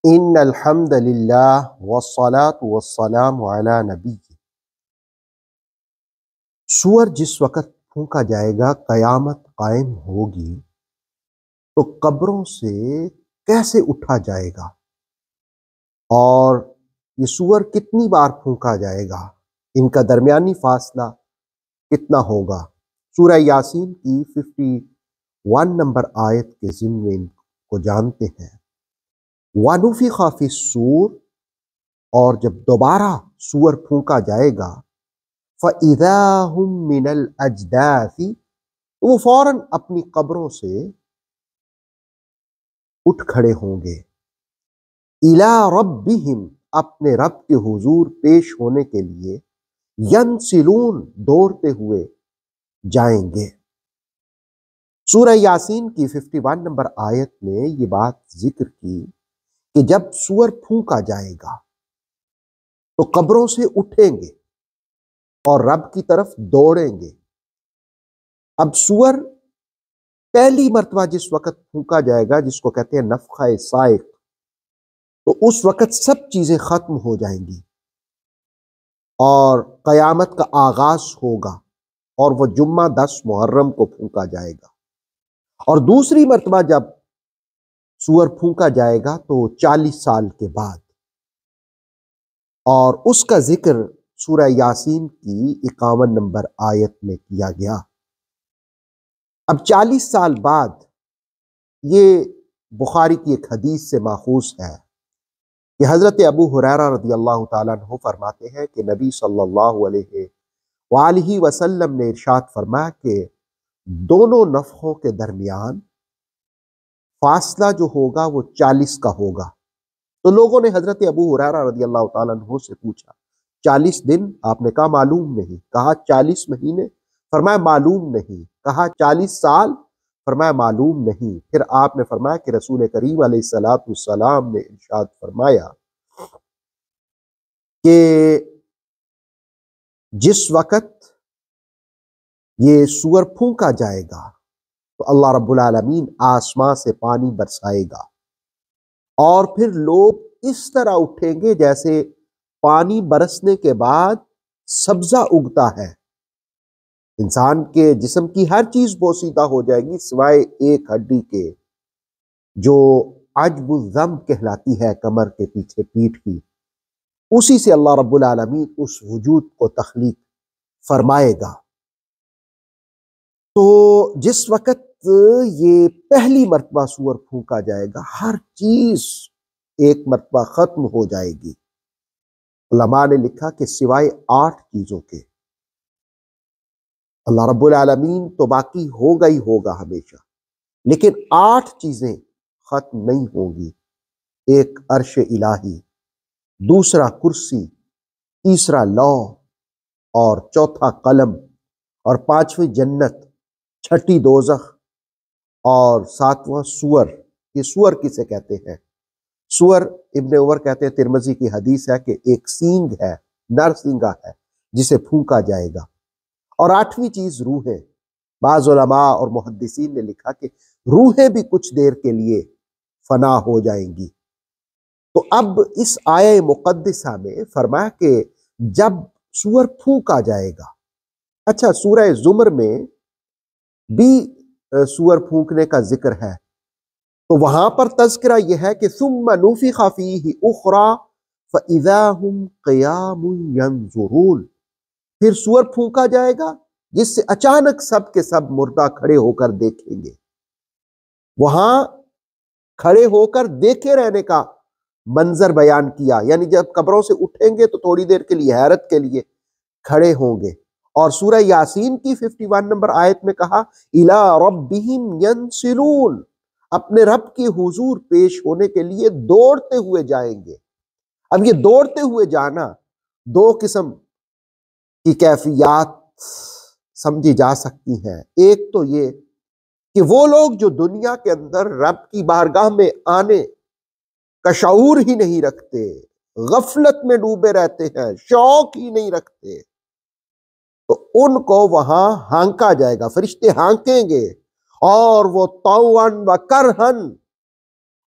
ان الحمد للہ والصلاة والسلام علی نبی۔ سور جس وقت پھونکا جائے گا، قیامت قائم ہوگی، تو قبروں سے کیسے اٹھا جائے گا اور یہ سور کتنی بار پھونکا جائے گا، ان کا درمیانی فاصلہ کتنا ہوگا۔ سورہ یاسین کی 51 نمبر آیت کے ضمن ان کو جانتے ہیں۔ وَنُفِخَ فِي الصُّورِ، اور جب دوبارہ سور پھونکا جائے گا، فَإِذَا هُم مِّنَ الْأَجْدَاثِ، تو وہ فوراً اپنی قبروں سے اٹھ کھڑے ہوں گے، إِلَىٰ رَبِّهِمْ، اپنے رب کے حضور پیش ہونے کے لیے، يَنْسِلُونَ، دوڑتے ہوئے جائیں گے۔ سورہ یاسین کی 51 نمبر آیت میں یہ بات ذکر کی کہ جب سور پھونکا جائے گا تو قبروں سے اٹھیں گے اور رب کی طرف دوڑیں گے۔ اب سور پہلی مرتبہ جس وقت پھونکا جائے گا، جس کو کہتے ہیں نفخہ صائق، تو اس وقت سب چیزیں ختم ہو جائیں گی اور قیامت کا آغاز ہوگا، اور وہ جمعہ 10 محرم کو پھونکا جائے گا۔ اور دوسری مرتبہ جب سور پھونکا جائے گا تو 40 سال کے بعد، اور اس کا ذکر سورہ یاسین کی 51 نمبر آیت میں کیا گیا۔ اب 40 سال بعد، یہ بخاری کی ایک حدیث سے ماخوذ ہے کہ حضرت ابو ہریرہ رضی اللہ تعالیٰ عنہ فرماتے ہیں کہ نبی صلی اللہ علیہ وآلہ وسلم نے ارشاد فرمایا کہ دونوں نفخوں کے درمیان فاصلہ جو ہوگا وہ 40 کا ہوگا۔ تو لوگوں نے حضرت ابو ہریرہ رضی اللہ تعالیٰ عنہ سے پوچھا، 40 دن؟ آپ نے کہا معلوم نہیں۔ کہا 40 مہینے؟ فرمایا معلوم نہیں۔ کہا 40 سال؟ فرمایا معلوم نہیں۔ پھر آپ نے فرمایا کہ رسول کریم علیہ السلام نے ارشاد فرمایا کہ جس وقت یہ سور پھونکا جائے گا تو اللہ رب العالمین آسمان سے پانی برسائے گا، اور پھر لوگ اس طرح اٹھیں گے جیسے پانی برسنے کے بعد سبزہ اگتا ہے۔ انسان کے جسم کی ہر چیز بوسیدہ ہو جائے گی سوائے ایک ہڈی کے، جو عجب الذنب کہلاتی ہے، کمر کے پیچھے پیٹھ کی۔ اسی سے اللہ رب العالمین اس وجود کو تخلیق فرمائے گا۔ تو جس وقت یہ پہلی مرتبہ سور پھونکا جائے گا، ہر چیز ایک مرتبہ ختم ہو جائے گی۔ علماء نے لکھا کہ سوائے 8 چیزوں کے، اللہ رب العالمین تو باقی ہوگا ہی ہوگا ہمیشہ، لیکن 8 چیزیں ختم نہیں ہوں گی۔ ایک عرش الہی، دوسرا کرسی، تیسرا لوح، اور چوتھا قلم، اور 5ویں جنت، 6ٹھی دوزخ، اور 7واں سور۔ یہ سور کسے کہتے ہیں؟ سور ابن عمر کہتے ہیں، ترمذی کی حدیث ہے کہ ایک سینگ ہے، نر سینگا ہے جسے پھونکا جائے گا۔ اور 8ویں چیز روحیں۔ بعض علماء اور محدثین نے لکھا کہ روحیں بھی کچھ دیر کے لیے فنا ہو جائیں گی۔ تو اب اس آیہ مقدسہ میں فرمایا کہ جب سور پھونکا جائے گا، اچھا سورہ زمر میں بھی سور پھونکنے کا ذکر ہے، تو وہاں پر تذکرہ یہ ہے کہ ثم نفخ فیہ اخری فاذا هم قیام ینظرون، پھر سور پھونکا جائے گا جس سے اچانک سب کے سب مردہ کھڑے ہو کر دیکھیں گے۔ وہاں کھڑے ہو کر دیکھے رہنے کا منظر بیان کیا، یعنی جب قبروں سے اٹھیں گے تو تھوڑی دیر کے لیے حیرت کے لیے کھڑے ہوں گے۔ اور سورہ یاسین کی 51 نمبر آیت میں کہا اِلَىٰ رَبِّهِمْ يَنْسِلُونَ، اپنے رب کے حضور پیش ہونے کے لیے دوڑتے ہوئے جائیں گے۔ اب یہ دوڑتے ہوئے جانا 2 قسم کی کیفیات سمجھی جا سکتی ہیں۔ ایک تو یہ کہ وہ لوگ جو دنیا کے اندر رب کی بارگاہ میں آنے کا شعور ہی نہیں رکھتے، غفلت میں ڈوبے رہتے ہیں، شوق ہی نہیں رکھتے، تو ان کو وہاں ہانکا جائے گا، فرشتے ہانکیں گے، اور وہ طوعاً و کرہن،